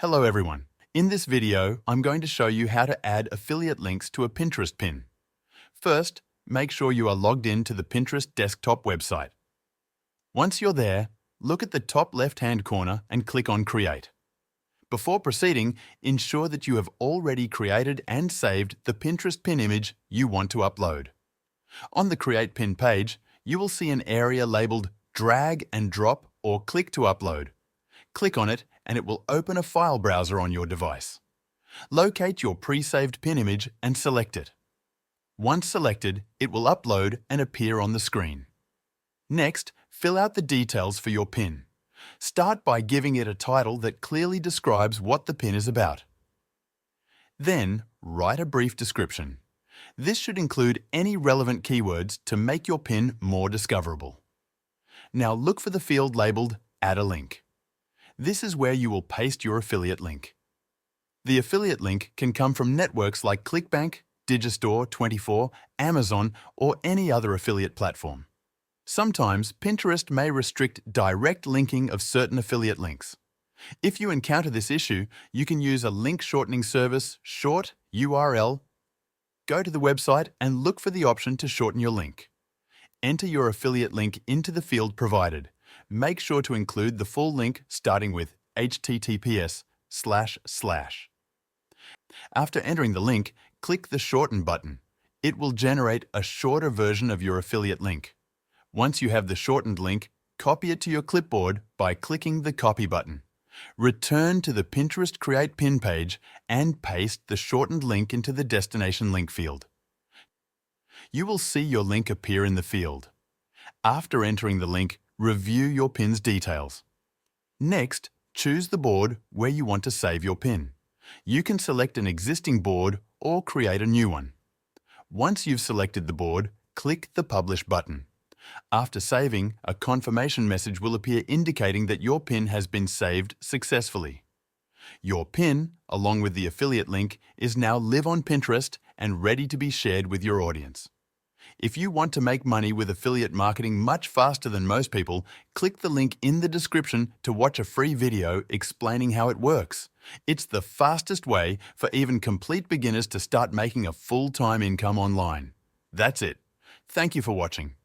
Hello everyone. In this video, I'm going to show you how to add affiliate links to a Pinterest pin. First, make sure you are logged in to the Pinterest desktop website. Once you're there, look at the top left-hand corner and click on Create. Before proceeding, ensure that you have already created and saved the Pinterest pin image you want to upload. On the Create Pin page, you will see an area labeled Drag and Drop or Click to Upload. Click on it and it will open a file browser on your device. Locate your pre-saved pin image and select it. Once selected, it will upload and appear on the screen. Next, fill out the details for your pin. Start by giving it a title that clearly describes what the pin is about. Then, write a brief description. This should include any relevant keywords to make your pin more discoverable. Now look for the field labeled Add a Link. This is where you will paste your affiliate link. The affiliate link can come from networks like ClickBank, Digistore24, Amazon, or any other affiliate platform. Sometimes Pinterest may restrict direct linking of certain affiliate links. If you encounter this issue, you can use a link shortening service, Short URL. Go to the website and look for the option to shorten your link. Enter your affiliate link into the field provided. Make sure to include the full link starting with https://. After entering the link, click the Shorten button. It will generate a shorter version of your affiliate link. Once you have the shortened link, copy it to your clipboard by clicking the Copy button. Return to the Pinterest Create Pin page and paste the shortened link into the destination link field. You will see your link appear in the field. After entering the link, review your pin's details. Next, choose the board where you want to save your pin. You can select an existing board or create a new one. Once you've selected the board, click the Publish button. After saving, a confirmation message will appear indicating that your pin has been saved successfully. Your pin, along with the affiliate link, is now live on Pinterest and ready to be shared with your audience. If you want to make money with affiliate marketing much faster than most people, click the link in the description to watch a free video explaining how it works. It's the fastest way for even complete beginners to start making a full-time income online. That's it. Thank you for watching.